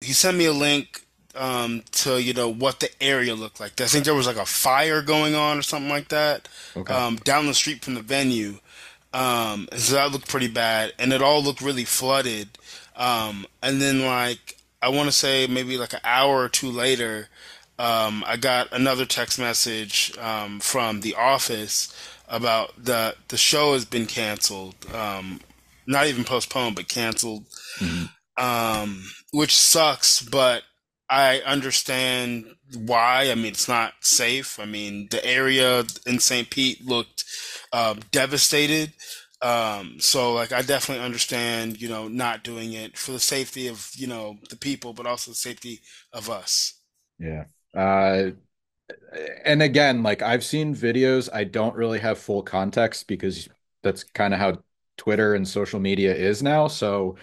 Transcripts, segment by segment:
he sent me a link to what the area looked like. I think there was like a fire going on or something like that Okay. down the street from the venue. And so that looked pretty bad, and it all looked really flooded. And then like I want to say maybe like an hour or two later, I got another text message from the office about the show has been canceled. Not even postponed, but canceled. Hmm. Which sucks, but I understand why. I mean, it's not safe. I mean, the area in St. Pete looked devastated. So like, I definitely understand, not doing it for the safety of, the people, but also the safety of us. Yeah. Uh, and again, like I've seen videos, I don't really have full context because that's kind of how Twitter and social media is now. So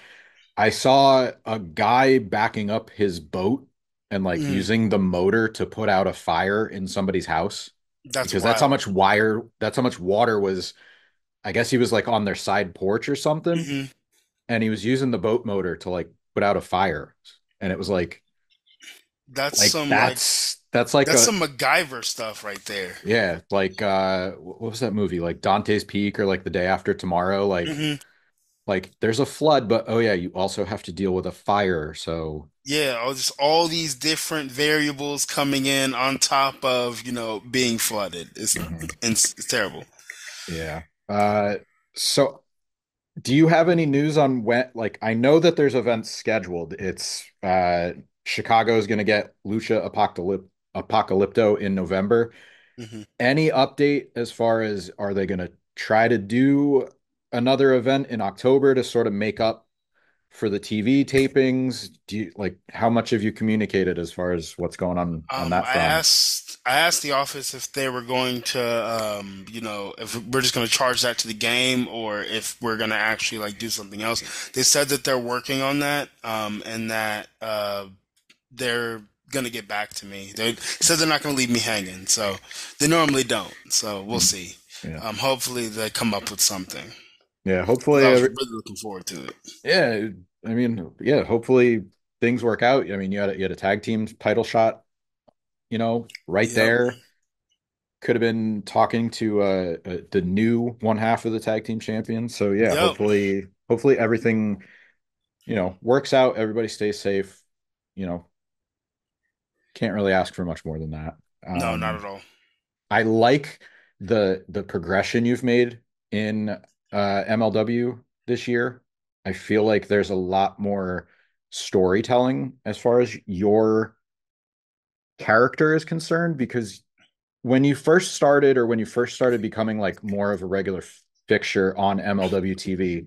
I saw a guy backing up his boat and like Mm, using the motor to put out a fire in somebody's house that's because wild. that's how much water was. I guess he was like on their side porch or something, Hmm. and he was using the boat motor to like put out a fire. And it was That's like some like that's like that's a some MacGyver stuff right there. yeah, like what was that movie? Like Dante's Peak or like The Day After Tomorrow, Hmm. like there's a flood, but oh yeah, you also have to deal with a fire. So Yeah, just all these different variables coming in on top of, being flooded. mhm. It's terrible. Yeah. So do you have any news on when, like, I know that there's events scheduled. It's Chicago's going to get Apocalypto in November. Hmm. Any update as far as are they going to try to do another event in October to sort of make up for the TV tapings? Do you like how much have you communicated as far as what's going on that I front? asked the office if they were going to, if we're just going to charge that to the game or if we're going to actually like do something else. They said that they're working on that, and that they're going to get back to me. They said they're not going to leave me hanging, so they normally don't. So we'll Mhm. see. Yeah. Hopefully they come up with something Yeah, because I hopefully was really looking forward to it. yeah, I mean, yeah, hopefully things work out. I mean, you had a tag team title shot, right Yep. there. Could have been talking to the new one half of the tag team champions. So yeah, Yep. hopefully everything, works out. Everybody stays safe. You know, can't really ask for much more than that. No, not Um, at all. I like the progression you've made in MLW this year. I feel like there's a lot more storytelling as far as your character is concerned because when you first started becoming like more of a regular fixture on MLW TV,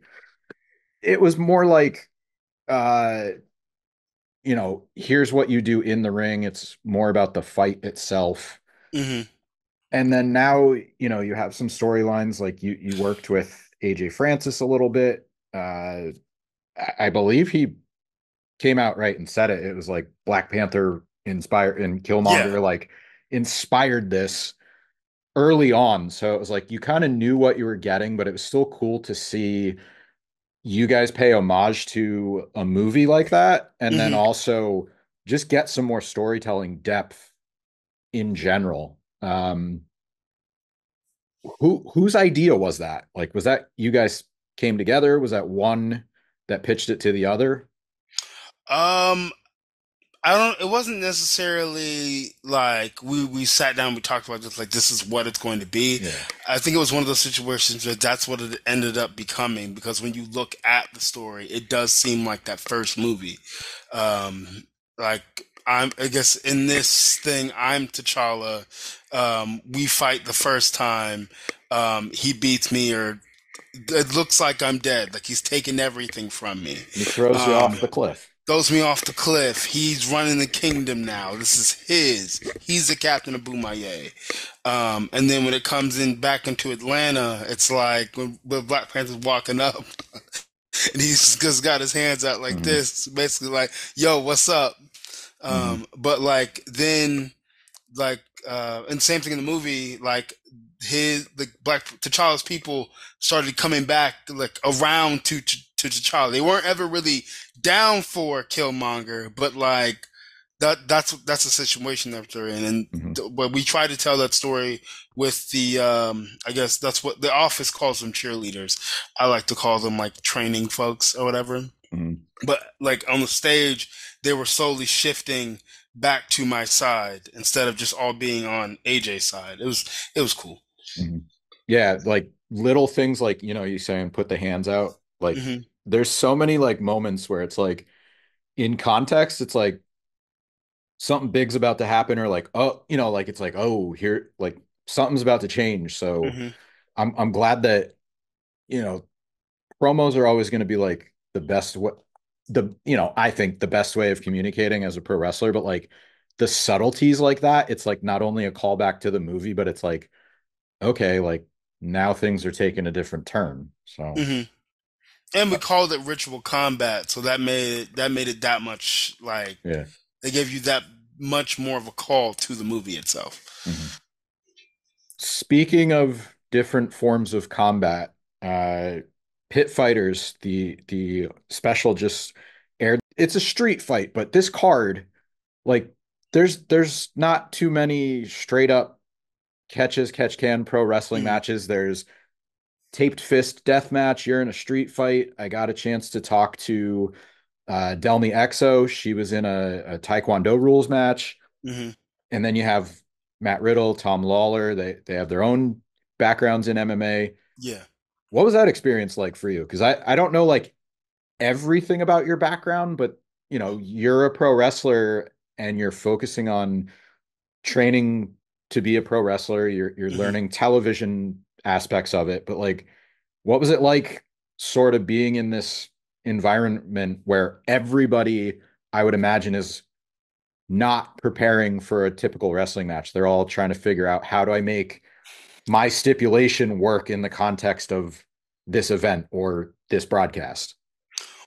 it was more like uh here's what you do in the ring. It's more about the fight itself. Hmm. And then now, you have some storylines like you worked with AJ Francis a little bit. I believe he came out right and said it. It was like Black Panther inspired and Yeah. Killmonger like inspired this early on. So it was like you kind of knew what you were getting, but it was still cool to see you guys pay homage to a movie like that and then Hmm. also just get some more storytelling depth in general. Whose idea was that? Like, was that you guys came together? Was that one that pitched it to the other? Um, I don't. It wasn't necessarily like we sat down, we talked about this, like this is what it's going to be. Yeah. I think it was one of those situations where that's what it ended up becoming because when you look at the story, it does seem like that first movie. Like I guess in this thing, I'm T'Challa. We fight the first time. He beats me, or it looks like I'm dead. Like he's taken everything from me. And he throws you Um, off the cliff. Throws me off the cliff. He's running the kingdom now. This is his. He's the captain of Boomaye. And then when it comes in back into Atlanta, it's like when Black Panther's walking up and he's just got his hands out like Hmm. this, basically like, "Yo, what's up?" Hmm. But like then, and same thing in the movie, like the Black T'Challa's people started coming back like around to to T'Challa. They weren't ever really down for Killmonger, but like that's a situation that they're in, and Hmm. but we try to tell that story with the I guess that's what the office calls them, cheerleaders. I like to call them like training folks or whatever. Hmm. But like on the stage, they were slowly shifting back to my side instead of just all being on AJ's side. It was cool. Hmm. Yeah, like little things like, you saying put the hands out. Like Hmm. there's so many like moments where it's like in context, it's like something big's about to happen or like, oh, like it's like, oh, here, like something's about to change. So Hmm. I'm glad that, you know, promos are always going to be like the best way, I think the best way of communicating as a pro wrestler, but like the subtleties like that, it's like not only a callback to the movie, but it's like, okay, like now things are taking a different turn. So, Hmm. And we uh, called it ritual combat, so that made it that much like yeah. they gave you that much more of a call to the movie itself. Mhm. Speaking of different forms of combat, Pit Fighters, the special just aired. It's a street fight, but this card, like, there's not too many straight up catch can pro wrestling Hmm. matches. There's taped fist death match. You're in a street fight. I got a chance to talk to Delmi Exo. She was in a Taekwondo rules match. Hmm. And then you have Matt Riddle, Tom Lawler. They have their own backgrounds in MMA. Yeah. What was that experience like for you? Because I don't know like everything about your background, but you're a pro wrestler and you're focusing on training to be a pro wrestler. You're Hmm. learning television aspects of it, but like what was it like sort of being in this environment where everybody I would imagine is not preparing for a typical wrestling match. They're all trying to figure out how do I make my stipulation work in the context of this event or this broadcast.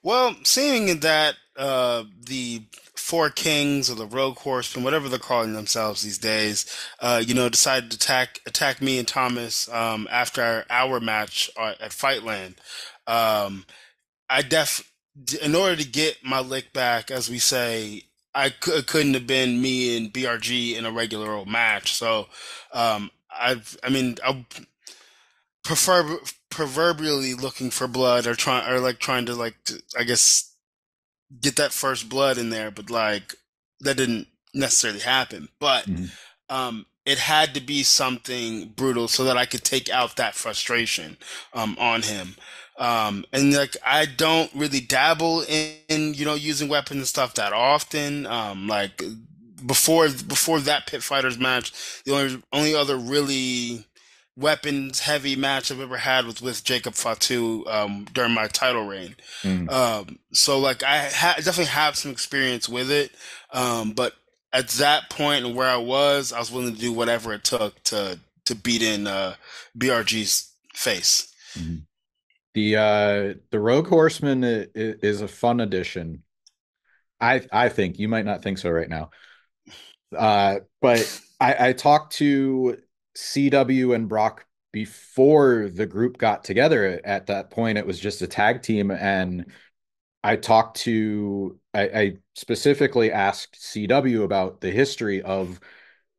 Well, seeing that the Four Kings or the Rogue Horsemen, whatever they're calling themselves these days, decided to attack me and Thomas after our match at Fightland. Um, I in order to get my lick back, as we say, couldn't have been me and BRG in a regular old match. So, I prefer proverbially looking for blood or trying to I guess get that first blood in there, but like that didn't necessarily happen. But Mhm. it had to be something brutal so that I could take out that frustration on him. And like I don't really dabble in using weapons and stuff that often. Like before that Pit Fighters match, the only other really weapons heavy match I've ever had was with Jacob Fatu during my title reign. Mhm. So like definitely have some experience with it, but at that point and where I was willing to do whatever it took to beat in BRG's face. Mhm. The Rogue Horseman is a fun addition. I think you might not think so right now. But I talked to CW and Brock before the group got together. At that point, it was just a tag team, and I specifically asked CW about the history of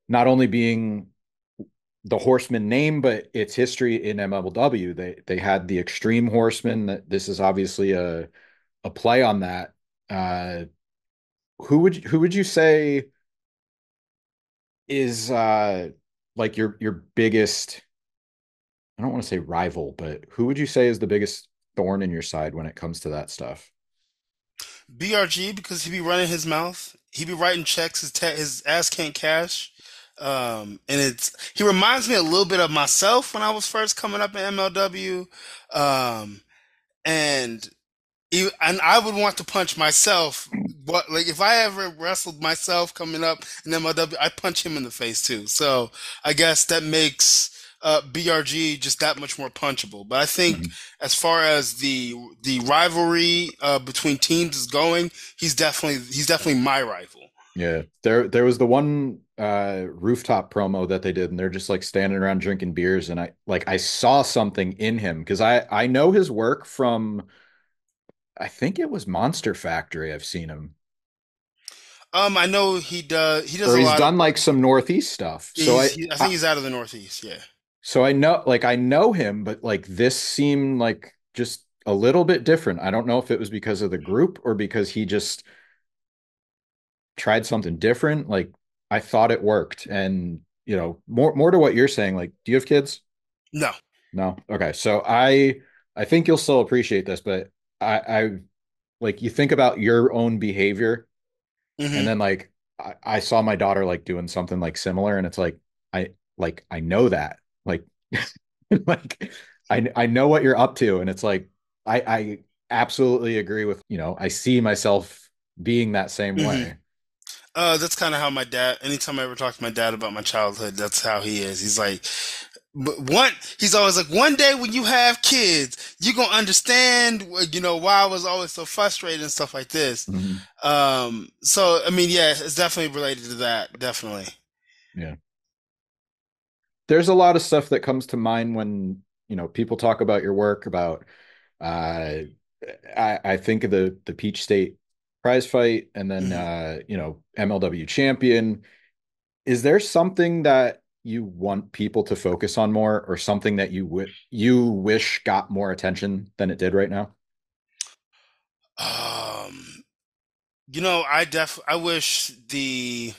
not only being the Horseman name, but its history in MLW. They had the Extreme Horseman. That this is obviously a play on that. Uh, who would you say is like your biggest, I don't want to say rival, but who would you say is the biggest thorn in your side when it comes to that stuff? BRG because he be running his mouth, he be writing checks his ass can't cash. And he reminds me a little bit of myself when I was first coming up in MLW. Um, and and I would want to punch myself. What like if I ever wrestled myself coming up in MLW, I punch him in the face too. So I guess that makes BRG just that much more punchable. But I think Mhm. as far as the rivalry between teams is going, he's definitely my rival. Yeah, there was the one rooftop promo that they did, and they're just like standing around drinking beers, and I saw something in him because I know his work from I think it was Monster Factory. I've seen him, I know he does. He does or a he's lot of done like some Northeast stuff. I think he's out of the Northeast. Yeah. So I know him, but like this seemed like just a little bit different. I don't know if it was because of the group or because he just tried something different. Like I thought it worked. And more to what you're saying, like, do you have kids? No. No. Okay. So I think you'll still appreciate this, but I like you think about your own behavior and Hmm. then like I saw my daughter like doing something like similar and it's I know that. Like like I know what you're up to and it's like I absolutely agree with, I see myself being that same Hmm. way. That's kind of how my dad. Anytime I ever talk to my dad about my childhood, that's how he is. He's like, but he's always like, one day when you have kids, you're gonna understand, why I was always so frustrated and stuff like this. Mhm. So I mean, yeah, it's definitely related to that. Definitely. Yeah. There's a lot of stuff that comes to mind when, people talk about your work, about uh I think of the Peach State prize fight and then Hmm. MLW champion. Is there something that you want people to focus on more or something that you wish got more attention than it did right now? Um, I wish the.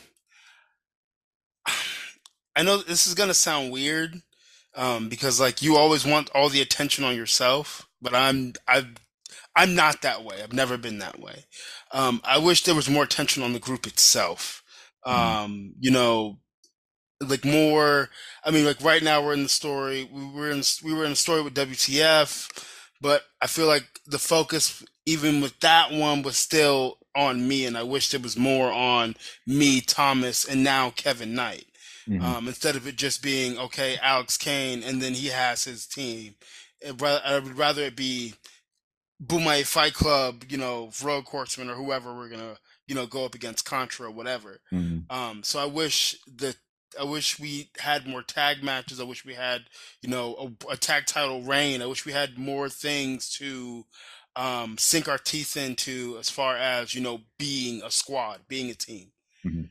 I know this is gonna sound weird, because like you always want all the attention on yourself, but I'm not that way. I've never been that way. I wish there was more attention on the group itself. Mhm. You know, like more. I mean, like right now we're in the story. We were in a story with WTF, but I feel like the focus, even with that one, was still on me, and I wish there was more on me, Thomas, and now Kevin Knight. Mhm. Instead of it just being okay, Alex Kane, and then he has his team. I would rather it be Boomay Fight Club, Road Horseman or whoever we're gonna, go up against Contra or whatever. Mhm. So I wish we had more tag matches. I wish we had, a tag title reign. I wish we had more things to sink our teeth into as far as, being a squad, being a team. Mhm.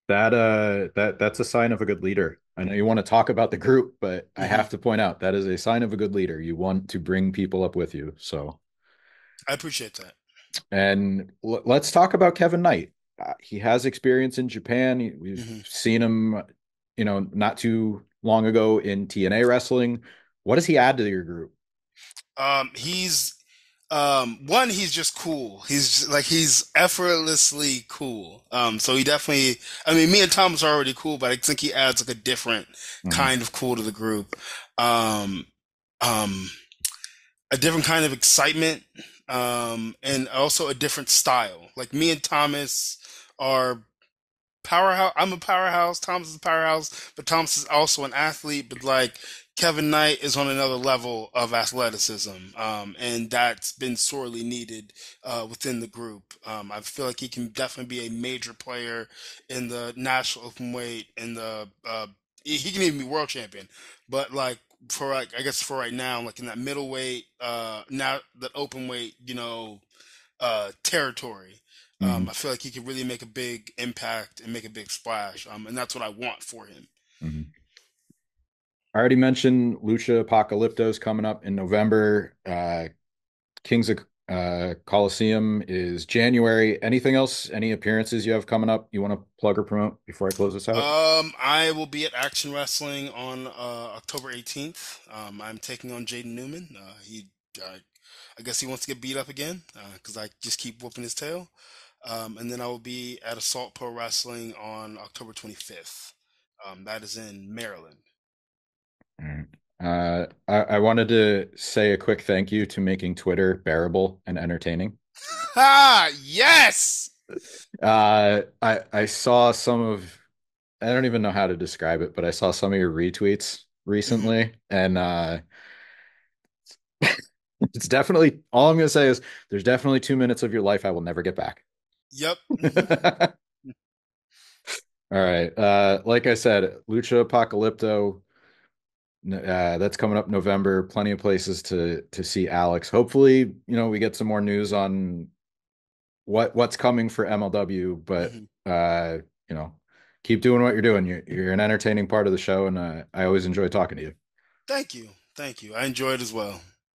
That's a sign of a good leader. I know you want to talk about the group, but I Hmm. have to point out that is a sign of a good leader. You want to bring people up with you. So, I appreciate that. and let's talk about Kevin Knight. He has experience in Japan. We've Hmm. seen him, not too long ago in TNA wrestling. What does he add to your group? He's one, he's just cool. He's effortlessly cool. So he definitely, I mean, me and Thomas are already cool, but I think he adds like a different Mhm. kind of cool to the group. Um, um, a different kind of excitement, and also a different style. Like me and Thomas are powerhouse. I'm a powerhouse. Thomas is a powerhouse, but Thomas is also an athlete. But like Kevin Knight is on another level of athleticism, and that's been sorely needed within the group. I feel like he can definitely be a major player in the national open weight. In the he can even be world champion, but like for like I guess for right now, like in that middleweight, now that open weight, territory. Mhm. I feel like he could really make a big impact and make a big splash, and that's what I want for him. Mhm. I already mentioned Lucha Apocalypto's coming up in November. Kings of Coliseum is January. Anything else? Any appearances you have coming up you want to plug or promote before I close this out? I will be at Action Wrestling on October 18th. I'm taking on Jaden Newman. I guess he wants to get beat up again because I just keep whooping his tail. And then I will be at Assault Pro Wrestling on October 25th. That is in Maryland. All right. I wanted to say a quick thank you to making Twitter bearable and entertaining. Ah, yes. I saw some of, I don't even know how to describe it, but I saw some of your retweets Hmm. recently, and it's definitely all I'm gonna say is there's definitely 2 minutes of your life I will never get back. Yep. Hmm. All right. Like I said, Lucha Apocalypto, That's coming up November. Plenty of places to see Alex. Hopefully, we get some more news on what's coming for MLW, but Hmm. uh, you know, keep doing what you're doing. You're an entertaining part of the show, and I always enjoy talking to you. Thank you. Thank you. I enjoyed as well.